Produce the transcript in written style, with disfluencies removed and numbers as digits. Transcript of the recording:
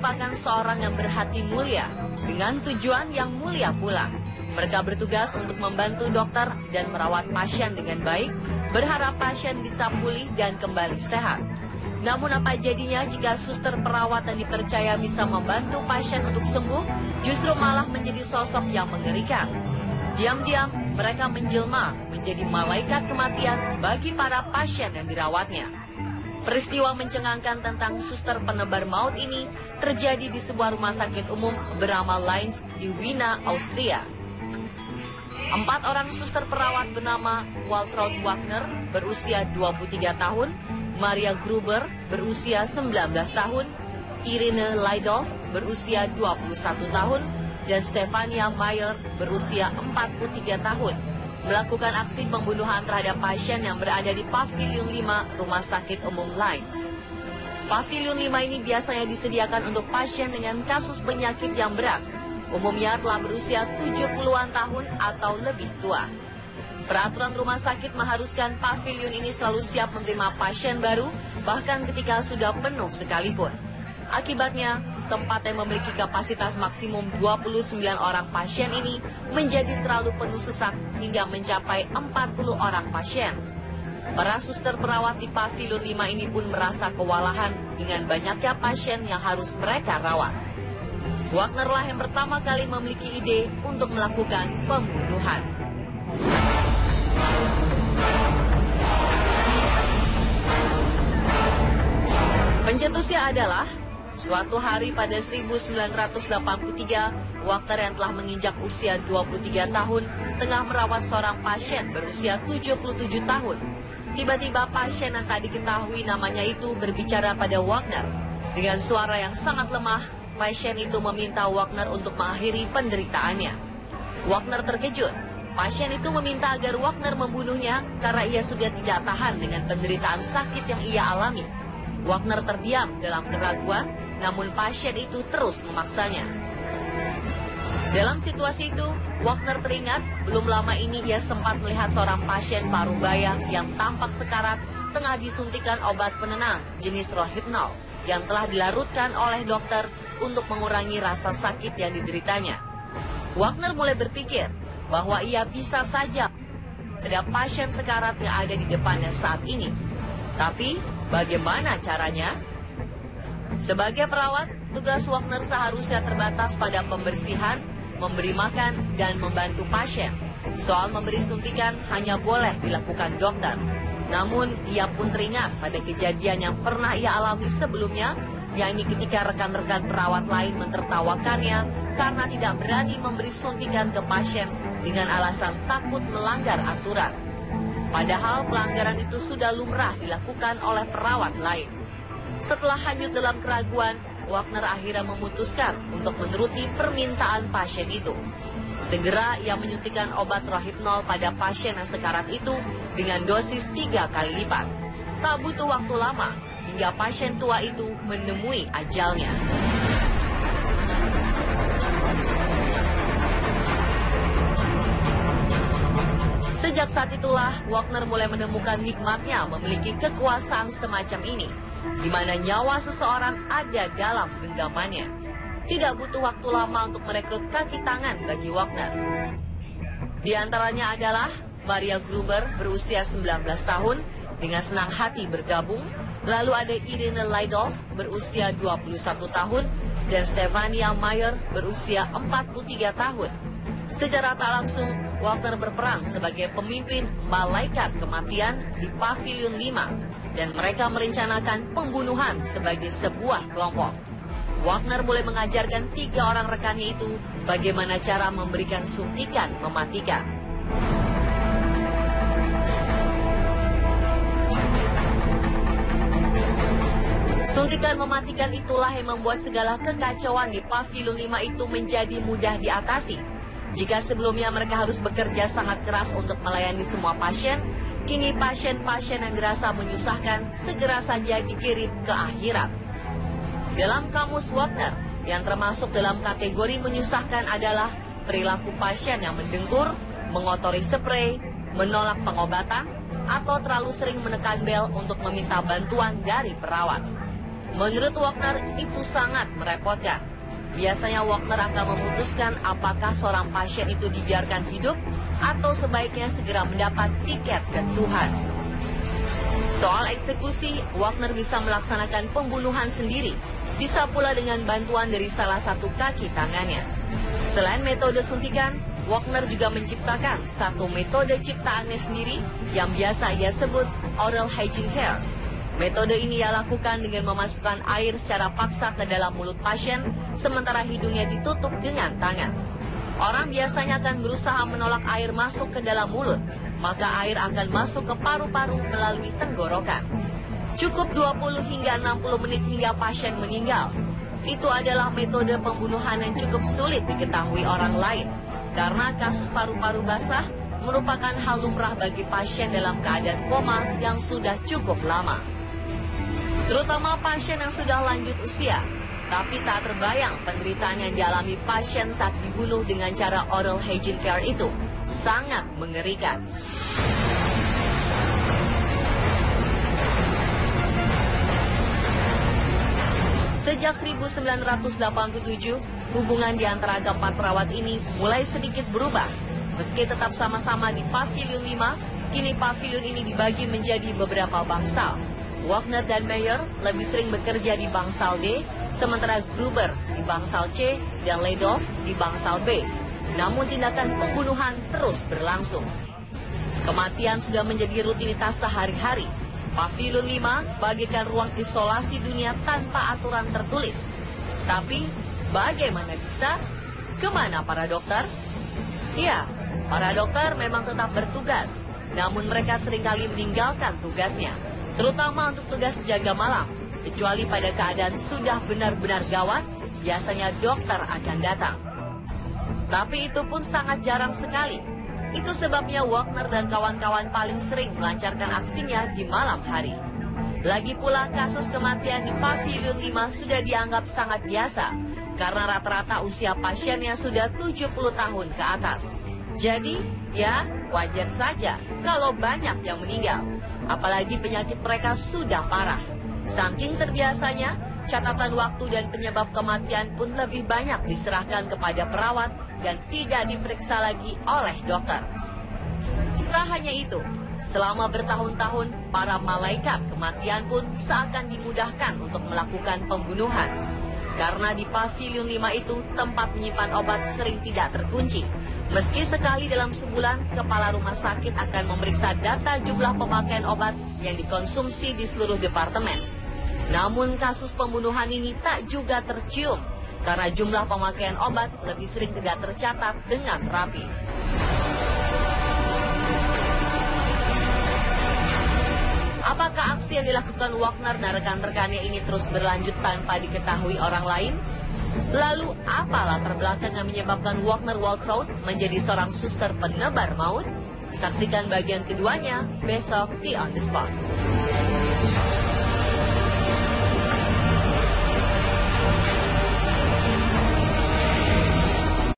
merupakan seorang yang berhati mulia dengan tujuan yang mulia pula. Mereka bertugas untuk membantu dokter dan merawat pasien dengan baik, berharap pasien bisa pulih dan kembali sehat. Namun apa jadinya jika suster perawat yang dipercaya bisa membantu pasien untuk sembuh, justru malah menjadi sosok yang mengerikan. Diam-diam mereka menjelma menjadi malaikat kematian bagi para pasien yang dirawatnya. Peristiwa mencengangkan tentang suster penebar maut ini terjadi di sebuah rumah sakit umum bernama Linz di Wiener, Austria. 4 orang suster perawat bernama Waltraud Wagner berusia 23 tahun, Maria Gruber berusia 19 tahun, Irene Laidolf berusia 21 tahun, dan Stefania Mayer berusia 43 tahun melakukan aksi pembunuhan terhadap pasien yang berada di Pavilion 5 Rumah Sakit Umum Linz. Pavilion 5 ini biasanya disediakan untuk pasien dengan kasus penyakit yang berat, umumnya telah berusia 70-an tahun atau lebih tua. Peraturan rumah sakit mengharuskan pavilion ini selalu siap menerima pasien baru, bahkan ketika sudah penuh sekalipun. Akibatnya, tempat yang memiliki kapasitas maksimum 29 orang pasien ini menjadi terlalu penuh sesak hingga mencapai 40 orang pasien. Para suster perawat di Pavilion 5 ini pun merasa kewalahan dengan banyaknya pasien yang harus mereka rawat. Wagner lah yang pertama kali memiliki ide untuk melakukan pembunuhan. Pencetusnya adalah suatu hari pada 1983, Wagner yang telah menginjak usia 23 tahun tengah merawat seorang pasien berusia 77 tahun. Tiba-tiba pasien yang tak diketahui namanya itu berbicara pada Wagner. Dengan suara yang sangat lemah, pasien itu meminta Wagner untuk mengakhiri penderitaannya. Wagner terkejut. Pasien itu meminta agar Wagner membunuhnya karena ia sudah tidak tahan dengan penderitaan sakit yang ia alami. Wagner terdiam dalam keraguan, namun pasien itu terus memaksanya. Dalam situasi itu, Wagner teringat belum lama ini ia sempat melihat seorang pasien paruh baya yang tampak sekarat tengah disuntikan obat penenang jenis Rohypnol yang telah dilarutkan oleh dokter untuk mengurangi rasa sakit yang dideritanya. Wagner mulai berpikir bahwa ia bisa saja ada pasien sekarat yang ada di depannya saat ini. Tapi bagaimana caranya? Sebagai perawat, tugas Wagner seharusnya terbatas pada pembersihan, memberi makan, dan membantu pasien. Soal memberi suntikan hanya boleh dilakukan dokter. Namun, ia pun teringat pada kejadian yang pernah ia alami sebelumnya, yakni ketika rekan-rekan perawat lain mentertawakannya karena tidak berani memberi suntikan ke pasien dengan alasan takut melanggar aturan. Padahal pelanggaran itu sudah lumrah dilakukan oleh perawat lain. Setelah hanyut dalam keraguan, Wagner akhirnya memutuskan untuk menuruti permintaan pasien itu. Segera ia menyuntikkan obat Rohypnol pada pasien yang sekarat itu dengan dosis 3 kali lipat. Tak butuh waktu lama hingga pasien tua itu menemui ajalnya. Sejak saat itulah Wagner mulai menemukan nikmatnya memiliki kekuasaan semacam ini, di mana nyawa seseorang ada dalam genggamannya. Tidak butuh waktu lama untuk merekrut kaki tangan bagi Wagner. Di antaranya adalah Maria Gruber berusia 19 tahun dengan senang hati bergabung, lalu ada Irene Laidolf berusia 21 tahun dan Stefania Mayer berusia 43 tahun. Secara tak langsung, Wagner berperan sebagai pemimpin malaikat kematian di Pavilion 5 dan mereka merencanakan pembunuhan sebagai sebuah kelompok. Wagner mulai mengajarkan 3 orang rekannya itu bagaimana cara memberikan suntikan mematikan. Suntikan mematikan itulah yang membuat segala kekacauan di Pavilion 5 itu menjadi mudah diatasi. Jika sebelumnya mereka harus bekerja sangat keras untuk melayani semua pasien, kini pasien-pasien yang dirasa menyusahkan segera saja dikirim ke akhirat. Dalam kamus Wagner, yang termasuk dalam kategori menyusahkan adalah perilaku pasien yang mendengkur, mengotori spray, menolak pengobatan, atau terlalu sering menekan bel untuk meminta bantuan dari perawat. Menurut Wagner, itu sangat merepotkan. Biasanya Wagner akan memutuskan apakah seorang pasien itu dibiarkan hidup atau sebaiknya segera mendapat tiket ke Tuhan. Soal eksekusi, Wagner bisa melaksanakan pembunuhan sendiri, bisa pula dengan bantuan dari salah satu kaki tangannya. Selain metode suntikan, Wagner juga menciptakan satu metode ciptaannya sendiri yang biasa ia sebut oral hygiene care. Metode ini ia lakukan dengan memasukkan air secara paksa ke dalam mulut pasien, sementara hidungnya ditutup dengan tangan. Orang biasanya akan berusaha menolak air masuk ke dalam mulut, maka air akan masuk ke paru-paru melalui tenggorokan. Cukup 20 hingga 60 menit hingga pasien meninggal. Itu adalah metode pembunuhan yang cukup sulit diketahui orang lain, karena kasus paru-paru basah merupakan hal lumrah bagi pasien dalam keadaan koma yang sudah cukup lama. Terutama pasien yang sudah lanjut usia, tapi tak terbayang penderitaan yang dialami pasien saat dibunuh dengan cara oral hygiene care itu. Sangat mengerikan. Sejak 1987, hubungan di antara keempat perawat ini mulai sedikit berubah. Meski tetap sama-sama di Pavilion 5, kini pavilion ini dibagi menjadi beberapa bangsal. Wagner dan Meyer lebih sering bekerja di bangsal D, sementara Gruber di bangsal C dan Ledolf di bangsal B. Namun tindakan pembunuhan terus berlangsung. Kematian sudah menjadi rutinitas sehari-hari. Pavilion 5 bagaikan ruang isolasi dunia tanpa aturan tertulis. Tapi bagaimana bisa? Kemana para dokter? Ya, para dokter memang tetap bertugas, namun mereka seringkali meninggalkan tugasnya, terutama untuk tugas jaga malam. Kecuali pada keadaan sudah benar-benar gawat, biasanya dokter akan datang. Tapi itu pun sangat jarang sekali. Itu sebabnya Wagner dan kawan-kawan paling sering melancarkan aksinya di malam hari. Lagi pula kasus kematian di Pavilion 5 sudah dianggap sangat biasa, karena rata-rata usia pasiennya sudah 70 tahun ke atas. Jadi, ya wajar saja kalau banyak yang meninggal, apalagi penyakit mereka sudah parah. Saking terbiasanya, catatan waktu dan penyebab kematian pun lebih banyak diserahkan kepada perawat dan tidak diperiksa lagi oleh dokter. Tak hanya itu, selama bertahun-tahun, para malaikat kematian pun seakan dimudahkan untuk melakukan pembunuhan. Karena di Pavilion 5 itu tempat menyimpan obat sering tidak terkunci. Meski sekali dalam sebulan, kepala rumah sakit akan memeriksa data jumlah pemakaian obat yang dikonsumsi di seluruh departemen. Namun kasus pembunuhan ini tak juga tercium, karena jumlah pemakaian obat lebih sering tidak tercatat dengan rapi. Apakah aksi yang dilakukan Wagner dan rekan-rekannya ini terus berlanjut tanpa diketahui orang lain? Lalu apa latar belakang yang menyebabkan Wagner Waltraud menjadi seorang suster penebar maut? Saksikan bagian keduanya besok di On The Spot.